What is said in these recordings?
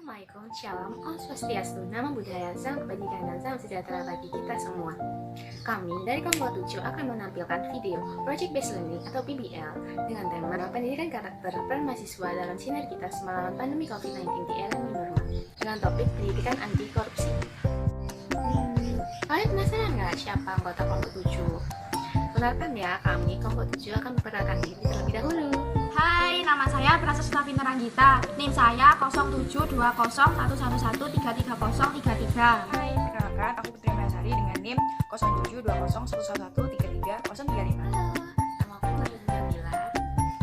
Assalamualaikum, Shalom, Om Swastiastu, Namo Buddhaya, Salam Kebajikan dan Salam Sejahtera bagi kita semua. Kami dari Kelompok 7 akan menampilkan video Project Based Learning atau PBL dengan tema pendidikan karakter peran mahasiswa dalam sinergitas melawan pandemi COVID-19 di era new normal dengan topik pendidikan anti korupsi. Kalian penasaran nggak siapa anggota Kelompok 7? Benarkan ya, kami Kelompok 7 akan memperkenalkan diri terlebih dahulu. Hai, nama saya Prasesta Pinterangita. NIM saya 072011133033. Hai, perkenalkan aku Putri Masari dengan NIM 072011133035. Halo, nama aku Maria Nabila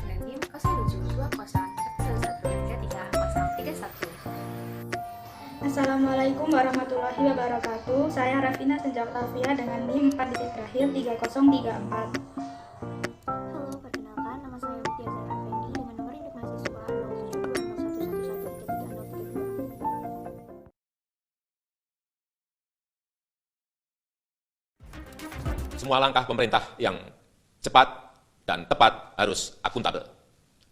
dengan NIM 072011133031. Assalamualaikum warahmatullahi wabarakatuh. Saya Rafina Senjak Tafia dengan NIM 4 titik terakhir 3034. Halo, perkenalkan nama saya Widya Zahra Effendi dengan nomor induk mahasiswa 07201133. Semua langkah pemerintah yang cepat dan tepat harus akuntabel.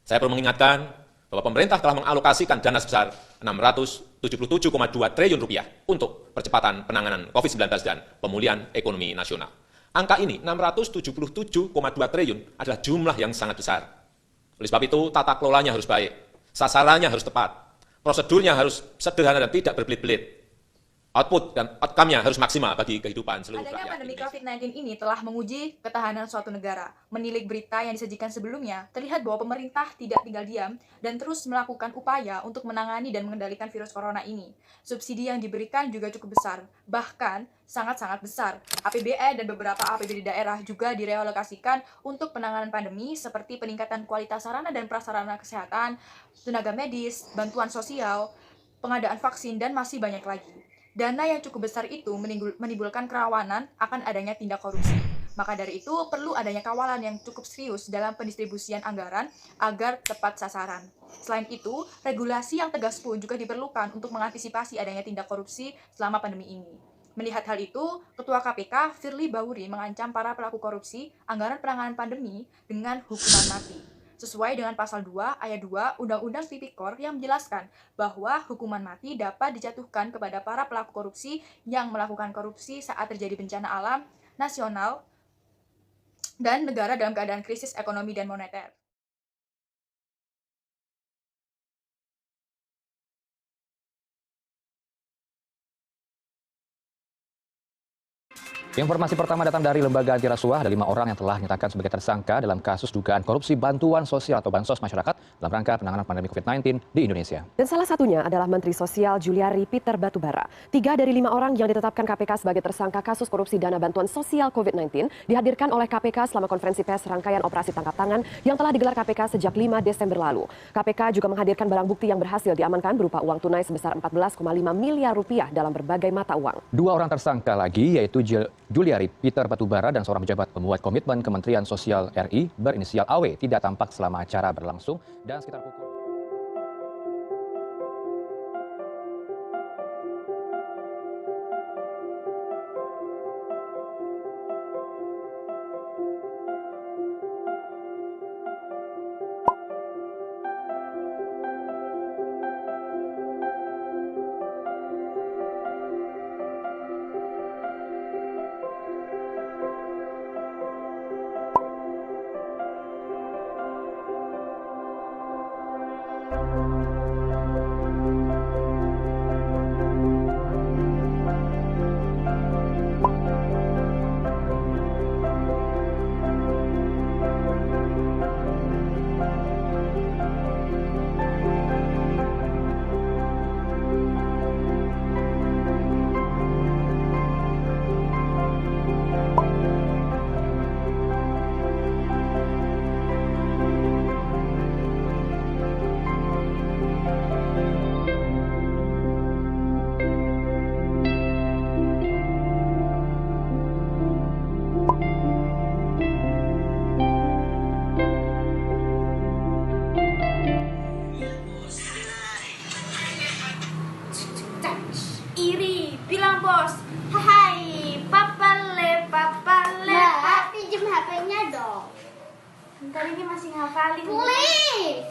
Saya perlu mengingatkan bahwa pemerintah telah mengalokasikan dana sebesar Rp677,2 triliun untuk percepatan penanganan COVID-19 dan pemulihan ekonomi nasional. Angka ini, Rp677,2 triliun, adalah jumlah yang sangat besar. Oleh sebab itu, tata kelolanya harus baik, sasarannya harus tepat, prosedurnya harus sederhana dan tidak berbelit-belit. Output dan outcome-nya harus maksimal bagi kehidupan seluruh Adanya rakyat pandemi Indonesia. COVID-19 ini telah menguji ketahanan suatu negara. Menilik berita yang disajikan sebelumnya, terlihat bahwa pemerintah tidak tinggal diam dan terus melakukan upaya untuk menangani dan mengendalikan virus corona ini. Subsidi yang diberikan juga cukup besar, bahkan sangat-sangat besar. APBN dan beberapa APBD daerah juga direalokasikan untuk penanganan pandemi seperti peningkatan kualitas sarana dan prasarana kesehatan, tenaga medis, bantuan sosial, pengadaan vaksin, dan masih banyak lagi. Dana yang cukup besar itu menimbulkan kerawanan akan adanya tindak korupsi. Maka dari itu, perlu adanya kawalan yang cukup serius dalam pendistribusian anggaran agar tepat sasaran. Selain itu, regulasi yang tegas pun juga diperlukan untuk mengantisipasi adanya tindak korupsi selama pandemi ini. Melihat hal itu, Ketua KPK Firly Bahuri mengancam para pelaku korupsi anggaran penanganan pandemi dengan hukuman mati. Sesuai dengan pasal 2 ayat 2 Undang-Undang Tipikor yang menjelaskan bahwa hukuman mati dapat dijatuhkan kepada para pelaku korupsi yang melakukan korupsi saat terjadi bencana alam, nasional, dan negara dalam keadaan krisis ekonomi dan moneter. Informasi pertama datang dari Lembaga Anti Rasuah. Ada 5 orang yang telah dinyatakan sebagai tersangka dalam kasus dugaan korupsi bantuan sosial atau bansos masyarakat dalam rangka penanganan pandemi COVID-19 di Indonesia. Dan salah satunya adalah Menteri Sosial Juliari Peter Batubara. 3 dari 5 orang yang ditetapkan KPK sebagai tersangka kasus korupsi dana bantuan sosial COVID-19 dihadirkan oleh KPK selama konferensi pers rangkaian operasi tangkap tangan yang telah digelar KPK sejak 5 Desember lalu. KPK juga menghadirkan barang bukti yang berhasil diamankan berupa uang tunai sebesar 14,5 miliar rupiah dalam berbagai mata uang. 2 orang tersangka lagi yaitu Juliari Peter Batubara dan seorang pejabat pembuat komitmen Kementerian Sosial RI berinisial AW tidak tampak selama acara berlangsung dan sekitar pukul Iri, bilang bos. Hai, papale. Mbak, pinjem HP-nya dong. Bentar ini masih ngafalin. Please.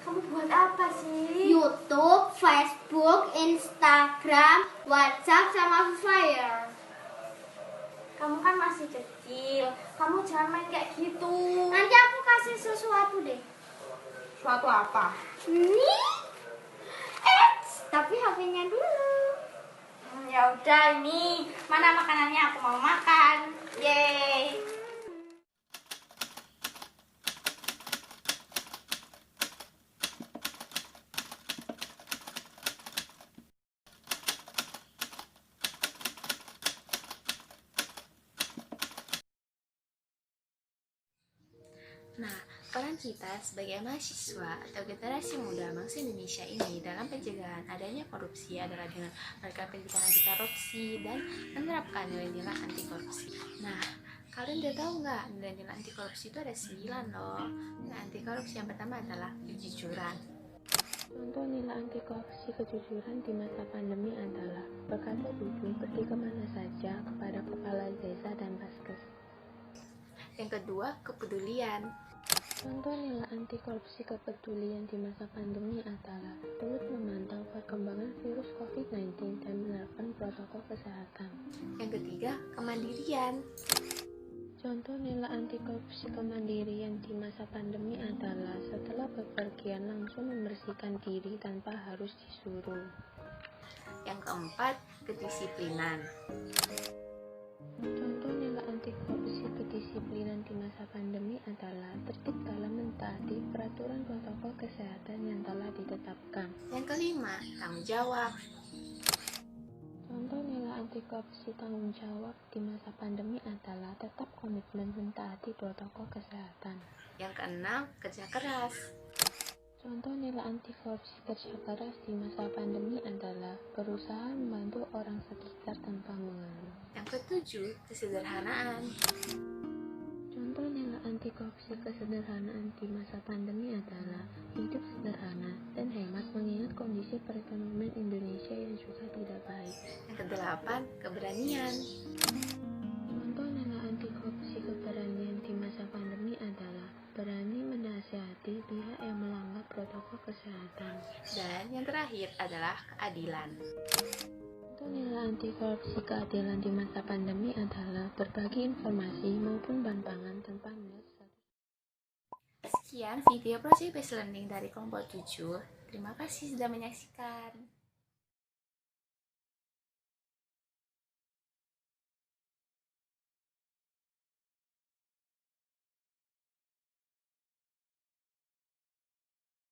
Kamu buat apa sih? YouTube, Facebook, Instagram, WhatsApp, sama Flyer. Kamu kan masih kecil. Kamu jangan main kayak gitu. Nanti aku kasih sesuatu deh. Suatu apa? Nih. Tapi HP-nya dulu. Ya udah, ini mana makanannya, aku mau makan. Yeay. Nah, peran kita sebagai mahasiswa atau generasi muda bangsa Indonesia ini dalam pencegahan adanya korupsi adalah dengan memberikan pendidikan anti korupsi dan menerapkan nilai-nilai anti korupsi. Nah, kalian udah tahu nggak nilai-nilai anti korupsi itu ada 9 loh. Nah, anti korupsi yang pertama adalah kejujuran. Contoh nilai anti korupsi kejujuran di masa pandemi adalah berkata jujur pergi kemana saja kepada kepala desa dan vaskes. Yang kedua, kepedulian. Contoh nilai anti korupsi kepedulian di masa pandemi adalah turut memantau perkembangan virus COVID-19 dan menerapkan protokol kesehatan. Yang ketiga, kemandirian. Contoh nilai anti korupsi kemandirian di masa pandemi adalah setelah bepergian langsung membersihkan diri tanpa harus disuruh. Yang keempat, kedisiplinan. Contoh nilai anti korupsi kedisiplinan di masa pandemi adalah tertib dalam mentaati peraturan protokol kesehatan yang telah ditetapkan. Yang kelima, tanggung jawab. Contoh nilai anti korupsi tanggung jawab di masa pandemi adalah tetap komitmen mentaati protokol kesehatan. Yang keenam, kerja keras. Contoh nilai anti korupsi kerja keras di masa pandemi adalah berusaha membantu orang sekitar tanpa mengeluh. Yang ketujuh, kesederhanaan. Contoh nilai anti korupsi kesederhanaan di masa pandemi adalah hidup sederhana dan hemat mengingat kondisi perekonomian Indonesia yang juga tidak baik. Yang kedelapan, keberanian. Contoh nilai anti korupsi keberanian di masa pandemi adalah berani menasihati pihak yang melanggar protokol kesehatan. Dan yang terakhir adalah keadilan. Contoh nilai anti korupsi keadilan di masa pandemi adalah berbagi informasi maupun bahan pangan tanpa melihat status. Sekian video Project Based Learning dari kelompok 7. Terima kasih sudah menyaksikan.